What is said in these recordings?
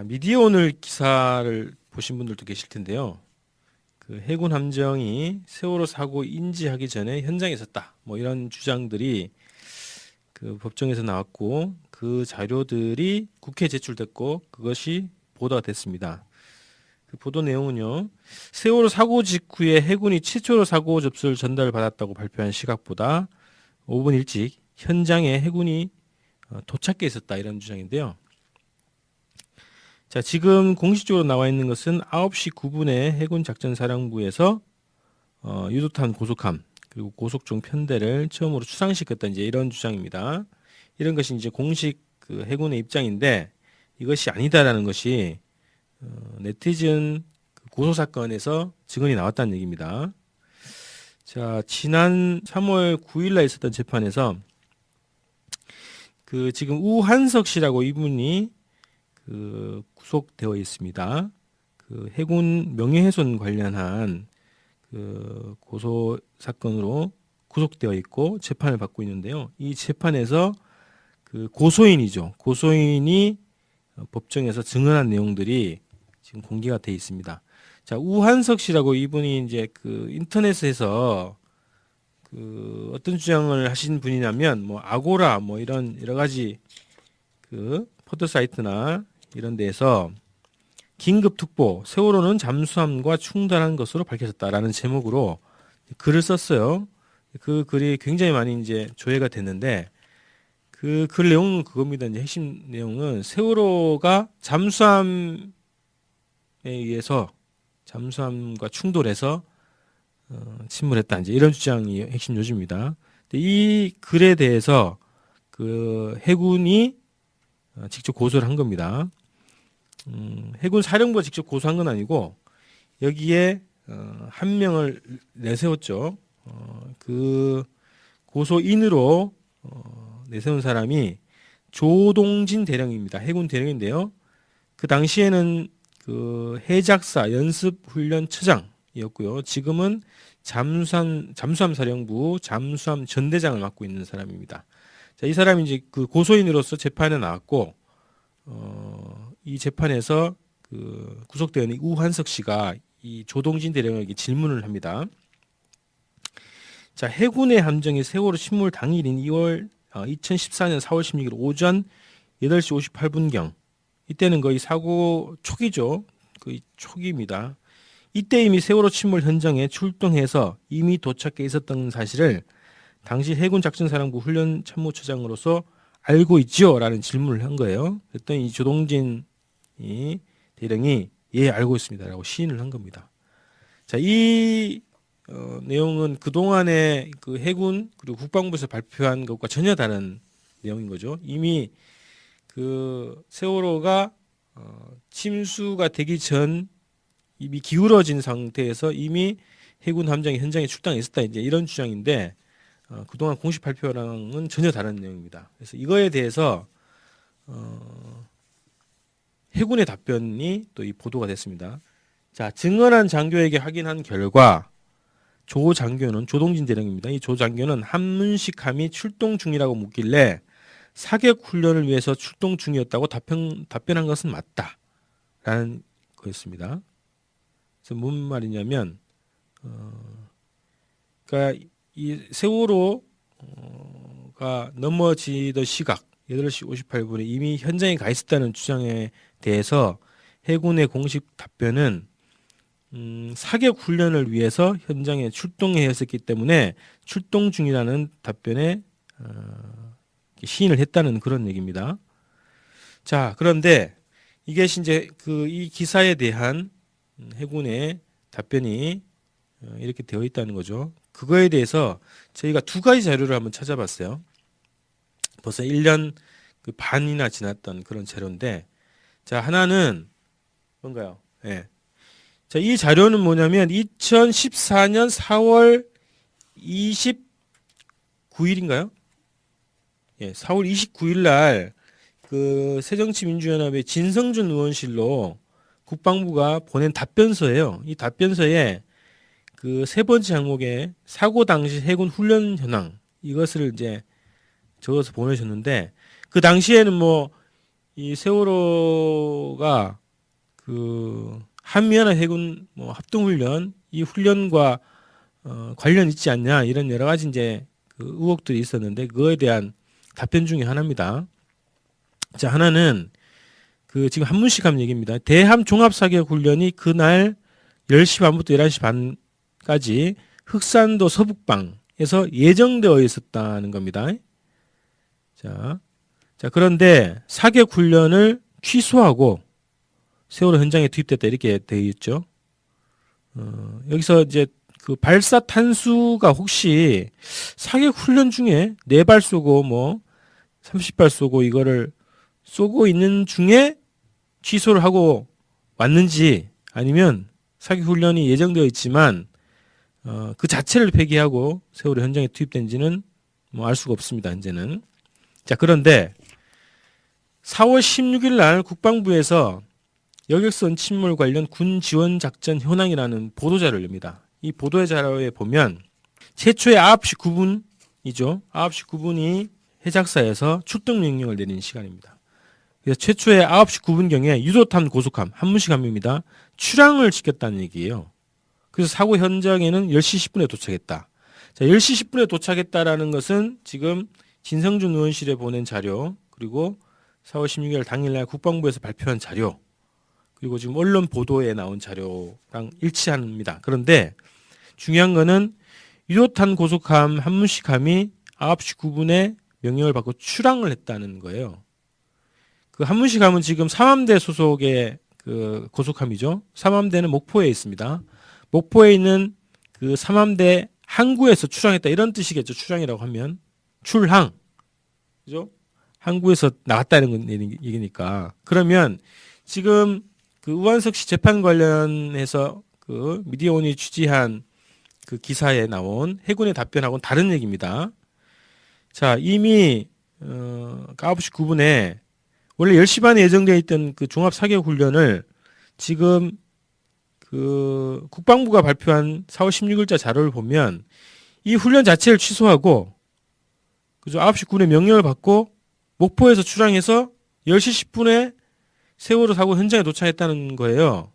미디어 오늘 기사를 보신 분들도 계실 텐데요. 그 해군 함정이 세월호 사고 인지하기 전에 현장에 있었다. 뭐 이런 주장들이 그 법정에서 나왔고 그 자료들이 국회에 제출됐고 그것이 보도가 됐습니다. 그 보도 내용은요. 세월호 사고 직후에 해군이 최초로 사고 접수를 전달받았다고 발표한 시각보다 5분 일찍 현장에 해군이 도착해 있었다 이런 주장인데요. 자, 지금 공식적으로 나와 있는 것은 9시 9분에 해군 작전사령부에서 유도탄 고속함 그리고 고속종 편대를 처음으로 추상시켰다 이제 이런 주장입니다. 이런 것이 이제 공식 그 해군의 입장인데 이것이 아니다라는 것이 네티즌 그 고소 사건에서 증언이 나왔다는 얘기입니다. 자, 지난 3월 9일날 있었던 재판에서 그 지금 우한석 씨라고 이분이 그 구속되어 있습니다. 그 해군 명예훼손 관련한 그 고소 사건으로 구속되어 있고 재판을 받고 있는데요. 이 재판에서 그 고소인이죠. 고소인이 법정에서 증언한 내용들이 지금 공개가 돼 있습니다. 자, 우한석 씨라고 이분이 이제 그 인터넷에서 그 어떤 주장을 하신 분이냐면 뭐 아고라 뭐 이런 여러 가지 그 포털 사이트나 이런 데에서 긴급 특보 세월호는 잠수함과 충돌한 것으로 밝혀졌다라는 제목으로 글을 썼어요. 그 글이 굉장히 많이 이제 조회가 됐는데 그 글 내용은 그겁니다. 이제 핵심 내용은 세월호가 잠수함에 의해서 잠수함과 충돌해서 침몰했다. 이제 이런 주장이 핵심 요지입니다. 이 글에 대해서 그 해군이 직접 고소를 한 겁니다. 해군 사령부가 직접 고소한 건 아니고 여기에 한 명을 내세웠죠. 그 고소인으로 내세운 사람이 조동진 대령입니다. 해군 대령인데요. 그 당시에는 그 해작사 연습훈련처장이었고요. 지금은 잠수함 사령부 잠수함 전대장을 맡고 있는 사람입니다. 자, 이 사람이 이제 그 고소인으로서 재판에 나왔고 이 재판에서 그 구속되어 있는 우한석 씨가 이 조동진 대령에게 질문을 합니다. 자, 해군의 함정이 세월호 침몰 당일인 2014년 4월 16일 오전 8시 58분경 이때는 거의 사고 초기죠. 거의 초기입니다. 이때 이미 세월호 침몰 현장에 출동해서 이미 도착해 있었던 사실을 당시 해군 작전사령부 훈련참모처장으로서 알고 있지요? 라는 질문을 한 거예요. 그랬더니 이 조동진 이 대령이 예 알고 있습니다 라고 시인을 한 겁니다. 자, 이 내용은 그동안의 그 해군 그리고 국방부에서 발표한 것과 전혀 다른 내용인 거죠. 이미 그 세월호가 침수가 되기 전 이미 기울어진 상태에서 이미 해군 함정이 현장에 출동해 있었다 이제 이런 주장인데 그동안 공식 발표랑은 전혀 다른 내용입니다. 그래서 이거에 대해서 해군의 답변이 또 이 보도가 됐습니다. 자, 증언한 장교에게 확인한 결과 조 장교는 조동진 대령입니다. 이 조 장교는 한문식함이 출동 중이라고 묻길래 사격 훈련을 위해서 출동 중이었다고 답변한 것은 맞다라는 거였습니다. 그래서 뭔 말이냐면, 그러니까 이 세월호가 넘어지던 시각 8시 58분에 이미 현장에 가 있었다는 주장에 대해서 해군의 공식 답변은 사격 훈련을 위해서 현장에 출동해 있었기 때문에 출동 중이라는 답변에 시인을 했다는 그런 얘기입니다. 자, 그런데 이게 이제 그 이 기사에 대한 해군의 답변이 이렇게 되어 있다는 거죠. 그거에 대해서 저희가 두 가지 자료를 한번 찾아봤어요. 벌써 1년 그 반이나 지났던 그런 자료인데, 자, 하나는 뭔가요? 예. 자, 이 자료는 뭐냐면 2014년 4월 29일인가요? 예, 4월 29일 날 그 새정치민주연합의 진성준 의원실로 국방부가 보낸 답변서예요. 이 답변서에 그 세 번째 항목에 사고 당시 해군 훈련 현황 이것을 이제 적어서 보내셨는데 그 당시에는 뭐 이 세월호가 그 한미연합 해군 뭐 합동훈련 이 훈련과 관련 있지 않냐 이런 여러 가지 이제 그 의혹들이 있었는데 그거에 대한 답변 중에 하나입니다. 자, 하나는 그 지금 한문식 한 얘기입니다. 대함 종합사격 훈련이 그날 10시 반부터 11시 반까지 흑산도 서북방에서 예정되어 있었다는 겁니다. 자, 그런데 사격 훈련을 취소하고 세월호 현장에 투입됐다 이렇게 되어 있죠. 여기서 이제 그 발사 탄수가 혹시 사격 훈련 중에 4발 쏘고 뭐 30발 쏘고 이거를 쏘고 있는 중에 취소를 하고 왔는지 아니면 사격 훈련이 예정되어 있지만 그 자체를 폐기하고 세월호 현장에 투입된지는 뭐 알 수가 없습니다. 현재는. 자, 그런데 4월 16일 날 국방부에서 여객선 침몰 관련 군 지원 작전 현황이라는 보도자료를 냅니다. 이 보도자료에 보면 최초의 9시 9분이죠. 9시 9분이 해작사에서 출동 명령을 내리는 시간입니다. 그래서 최초의 9시 9분경에 유도탄 고속함 한문식 함유입니다. 출항을 시켰다는 얘기예요. 그래서 사고 현장에는 10시 10분에 도착했다. 자, 10시 10분에 도착했다라는 것은 지금 진성준 의원실에 보낸 자료, 그리고 4월 16일 당일날 국방부에서 발표한 자료, 그리고 지금 언론 보도에 나온 자료랑 일치합니다. 그런데 중요한 거는 유도탄 고속함 한문식함이 9시 9분에 명령을 받고 출항을 했다는 거예요. 그 한문식함은 지금 삼함대 소속의 그 고속함이죠. 삼함대는 목포에 있습니다. 목포에 있는 그 삼함대 항구에서 출항했다 이런 뜻이겠죠. 출항이라고 하면 출항, 그죠? 항구에서 나갔다는 얘기니까. 그러면 지금 그 우한석 씨 재판 관련해서 그 미디어온이 취재한 그 기사에 나온 해군의 답변하고는 다른 얘기입니다. 자, 이미 9시 9분에 원래 10시 반에 예정되어 있던 그 종합 사격 훈련을 지금 그 국방부가 발표한 4월 16일자 자료를 보면 이 훈련 자체를 취소하고 그죠? 9시 9분에 명령을 받고 목포에서 출항해서 10시 10분에 세월호 사고 현장에 도착했다는 거예요.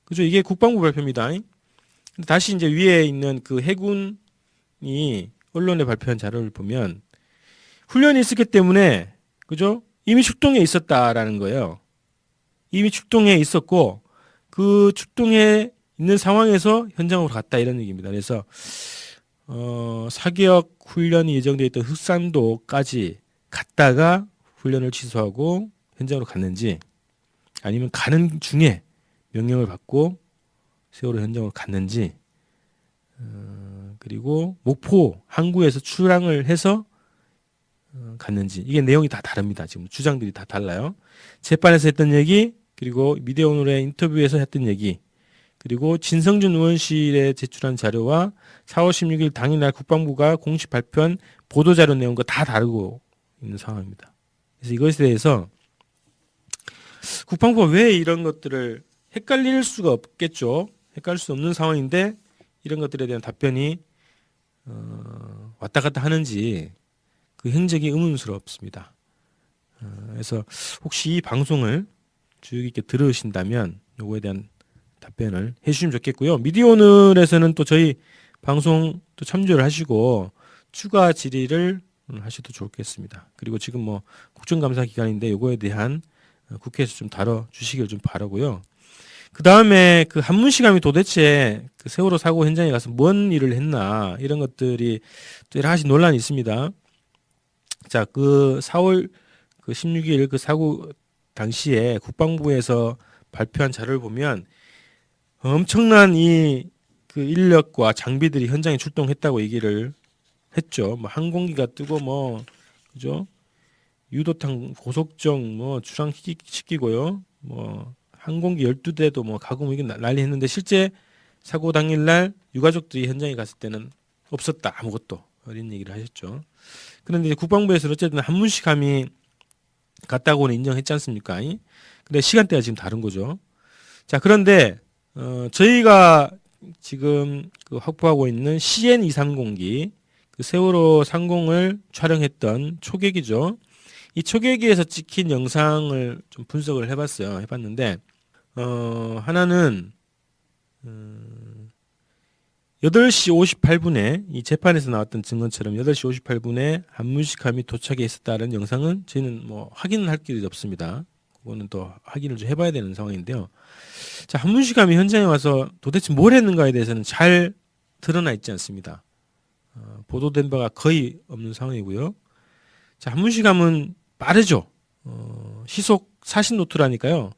그죠? 이게 국방부 발표입니다. 근데 다시 이제 위에 있는 그 해군이 언론에 발표한 자료를 보면 훈련이 있었기 때문에 그죠? 이미 출동해 있었다라는 거예요. 이미 출동해 있었고 그 출동해 있는 상황에서 현장으로 갔다 이런 얘기입니다. 그래서 사격 훈련이 예정되어 있던 흑산도까지 갔다가 훈련을 취소하고 현장으로 갔는지 아니면 가는 중에 명령을 받고 세월호 현장으로 갔는지 그리고 목포 항구에서 출항을 해서 갔는지 이게 내용이 다 다릅니다. 지금 주장들이 다 달라요. 재판에서 했던 얘기 그리고 미디어오늘의 인터뷰에서 했던 얘기 그리고 진성준 의원실에 제출한 자료와 4월 16일 당일날 국방부가 공식 발표한 보도자료 내용과 다 다르고 있는 상황입니다. 그래서 이것에 대해서 국방부가 왜 이런 것들을 헷갈릴 수가 없겠죠. 헷갈릴 수 없는 상황인데 이런 것들에 대한 답변이 왔다 갔다 하는지 그 행적이 의문스럽습니다. 그래서 혹시 이 방송을 주의 깊게 들으신다면 요거에 대한 답변을 해주시면 좋겠고요. 미디어오늘에서는 또 저희 방송 또 참조를 하시고 추가 질의를 하셔도 좋겠습니다. 그리고 지금 뭐 국정감사 기간인데 요거에 대한 국회에서 좀 다뤄주시길 좀 바라고요. 그 다음에 그 한문식함이 도대체 그 세월호 사고 현장에 가서 뭔 일을 했나 이런 것들이 또 여러 가지 논란이 있습니다. 자, 그 4월 그 16일 그 사고 당시에 국방부에서 발표한 자료를 보면 엄청난 이 그 인력과 장비들이 현장에 출동했다고 얘기를 했죠. 뭐 항공기가 뜨고 뭐 그죠? 유도탄 고속정 뭐 출항시키고요. 뭐 항공기 12대도 뭐 가공 이게 난리 했는데 실제 사고 당일날 유가족들이 현장에 갔을 때는 없었다. 아무것도. 이런 얘기를 하셨죠. 그런데 이제 국방부에서 어쨌든 한문식함이 갔다고는 인정했지 않습니까? 근데 시간대가 지금 다른 거죠. 자, 그런데 저희가 지금 그 확보하고 있는 CN230기 그 세월호 상공을 촬영했던 초계기죠. 이 초계기에서 찍힌 영상을 좀 분석을 해봤는데 하나는 8시 58분에 이 재판에서 나왔던 증언처럼 8시 58분에 한문식함이 도착해 있었다는 영상은 저희는 뭐 확인을 할 길이 없습니다. 그거는 또 확인을 좀 해봐야 되는 상황인데요. 자, 한문식함이 현장에 와서 도대체 뭘 했는가에 대해서는 잘 드러나 있지 않습니다. 보도된 바가 거의 없는 상황이고요. 자, 한문식함은 빠르죠. 시속 40노트라니까요.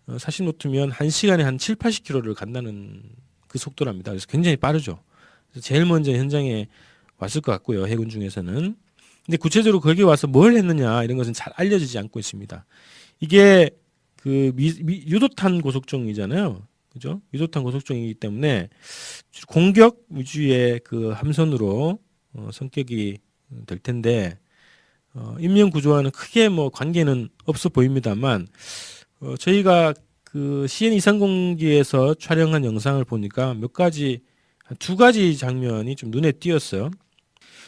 40노트면 1시간에 한 7, 80km를 간다는 그 속도랍니다. 그래서 굉장히 빠르죠. 그래서 제일 먼저 현장에 왔을 것 같고요. 해군 중에서는. 근데 구체적으로 거기 와서 뭘 했느냐 이런 것은 잘 알려지지 않고 있습니다. 이게 그 유도탄 고속정이잖아요. 그죠? 유도탄 고속정이기 때문에 공격 위주의 그 함선으로 성격이 될 텐데 인명 구조와는 크게 뭐 관계는 없어 보입니다만 저희가 그 CN 이상공기에서 촬영한 영상을 보니까 한 두 가지 장면이 좀 눈에 띄었어요.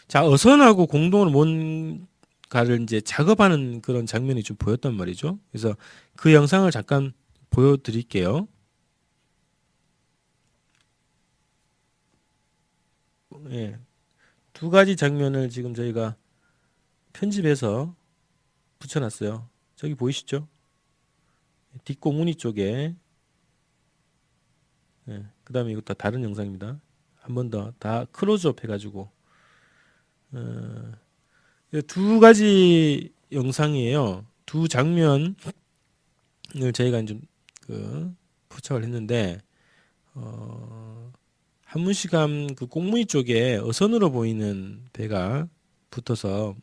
자, 어선하고 공동으로 뭔가를 이제 작업하는 그런 장면이 좀 보였단 말이죠. 그래서 그 영상을 잠깐 보여드릴게요. 예, 두 가지 장면을 지금 저희가 편집해서 붙여놨어요. 저기 보이시죠? 뒷고무늬 쪽에. 예, 그 다음에 이것도 다른 영상입니다. 한 번 더 다 클로즈업 해가지고 두 가지 영상이에요. 두 장면을 저희가 좀 포착을 했는데 한문식함 그 꽁무니 쪽에 어선으로 보이는 배가 붙어서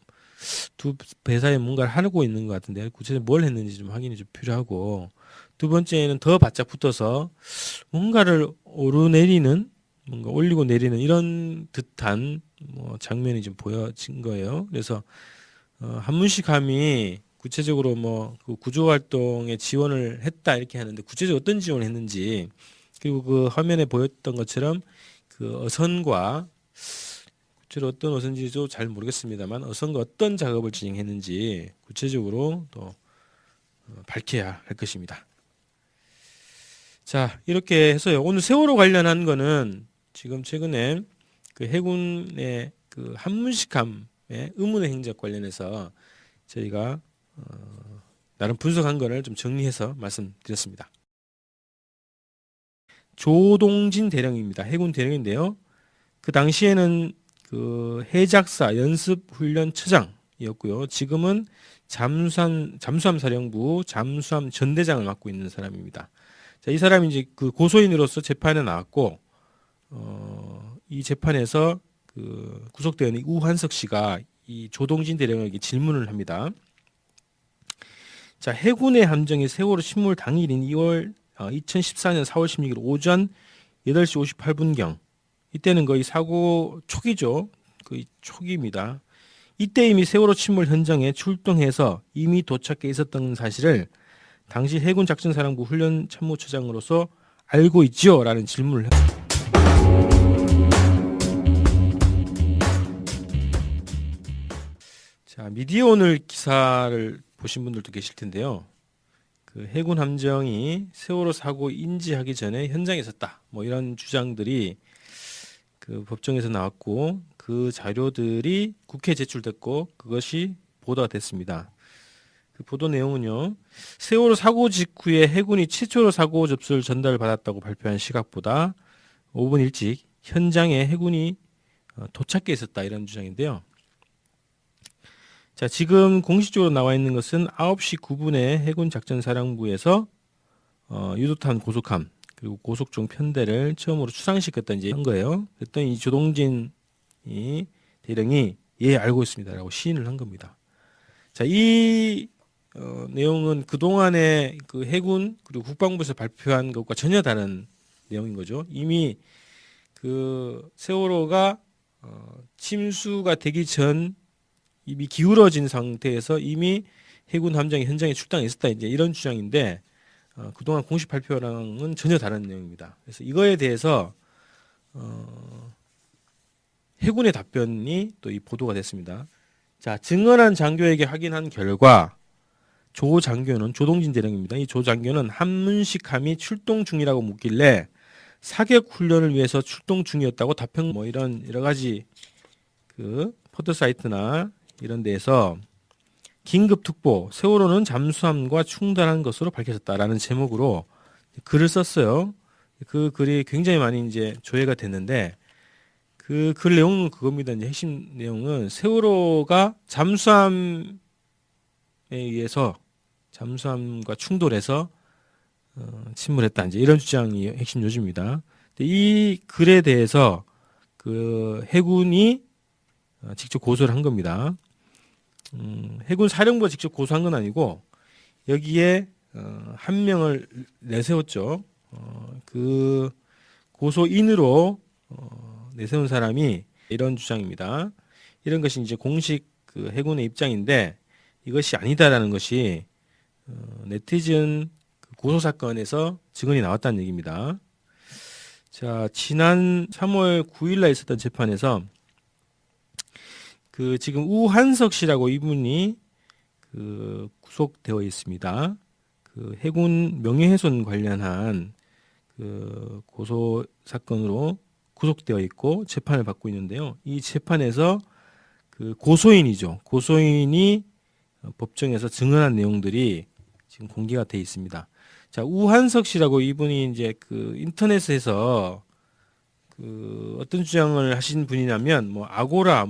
두 배 사이에 뭔가를 하고 있는 것 같은데 구체적으로 뭘 했는지 좀 확인이 좀 필요하고, 두 번째는 더 바짝 붙어서 뭔가를 오르내리는, 뭔가 올리고 내리는 이런 듯한 뭐 장면이 좀 보여진 거예요. 그래서 한문식함이 구체적으로 뭐그 구조 활동에 지원을 했다 이렇게 하는데 구체적으로 어떤 지원을 했는지, 그리고 그 화면에 보였던 것처럼 그 어선과 구체로 어떤 어선지도 잘 모르겠습니다만 어선과 어떤 작업을 진행했는지 구체적으로 또 밝혀야 할 것입니다. 자, 이렇게 해서요. 오늘 세월호 관련한 거는 지금 최근에 그 해군의 그 한문식함의 의문의 행적 관련해서 저희가 나름 분석한 거를 좀 정리해서 말씀드렸습니다. 조동진 대령입니다. 해군 대령인데요. 그 당시에는 그 해작사 연습훈련처장이었고요. 지금은 잠수함 사령부 잠수함 전대장을 맡고 있는 사람입니다. 자, 이 사람이 이제 그 고소인으로서 재판에 나왔고, 이 재판에서 그 구속되어 있는 우한석 씨가 이 조동진 대령에게 질문을 합니다. 자, 해군의 함정이 세월호 침몰 당일인 2014년 4월 16일 오전 8시 58분경, 이때는 거의 사고 초기죠. 거의 초기입니다. 이때 이미 세월호 침몰 현장에 출동해서 이미 도착해 있었던 사실을 당시 해군 작전사령부 훈련 참모처장으로서 알고 있지요? 라는 질문을 했습니다. 자, 미디어오늘 기사를 보신 분들도 계실 텐데요. 그 해군 함정이 세월호 사고 인지하기 전에 현장에 있었다, 뭐 이런 주장들이 그 법정에서 나왔고, 그 자료들이 국회에 제출됐고 그것이 보도가 됐습니다. 그 보도 내용은요, 세월호 사고 직후에 해군이 최초로 사고 접수를 전달받았다고 발표한 시각보다 5분 일찍 현장에 해군이 도착해 있었다, 이런 주장인데요. 자, 지금 공식적으로 나와 있는 것은 9시 9분에 해군 작전사령부에서 유도탄 고속함 그리고 고속종 편대를 처음으로 추상시켰다 이제 한 거예요. 그랬더니 이 조동진 이 대령이 예 알고 있습니다라고 시인을 한 겁니다. 자, 이 내용은 그 동안에 그 해군 그리고 국방부에서 발표한 것과 전혀 다른 내용인 거죠. 이미 그 세월호가 침수가 되기 전 이미 기울어진 상태에서 이미 해군 함정이 현장에 출동해 있었다, 이제 이런 주장인데 그동안 공식 발표랑은 전혀 다른 내용입니다. 그래서 이거에 대해서 해군의 답변이 또 이 보도가 됐습니다. 자, 증언한 장교에게 확인한 결과 조 장교는 조동진 대령입니다. 이 조 장교는 한문식함이 출동 중이라고 묻길래 사격 훈련을 위해서 출동 중이었다고 답변 뭐 이런 여러 가지 그 포털 사이트나 이런 데에서 긴급 특보 세월호는 잠수함과 충돌한 것으로 밝혀졌다라는 제목으로 글을 썼어요. 그 글이 굉장히 많이 이제 조회가 됐는데 그 글 내용은 그겁니다. 이제 핵심 내용은 세월호가 잠수함에 의해서 잠수함과 충돌해서 침몰했다. 이제 이런 주장이 핵심 요지입니다. 이 글에 대해서 그 해군이 직접 고소를 한 겁니다. 해군 사령부가 직접 고소한 건 아니고 여기에 한 명을 내세웠죠. 그 고소인으로 내세운 사람이 이런 주장입니다. 이런 것이 이제 공식 그 해군의 입장인데 이것이 아니다라는 것이 네티즌 고소 사건에서 증언이 나왔다는 얘기입니다. 자, 지난 3월 9일 날 있었던 재판에서 그 지금 우한석 씨라고 이분이 그 구속되어 있습니다. 그 해군 명예훼손 관련한 그 고소 사건으로 구속되어 있고 재판을 받고 있는데요. 이 재판에서 그 고소인이죠. 고소인이 법정에서 증언한 내용들이 지금 공개가 돼 있습니다. 자, 우한석 씨라고 이분이 이제 그 인터넷에서 그 어떤 주장을 하신 분이냐면 뭐 아고라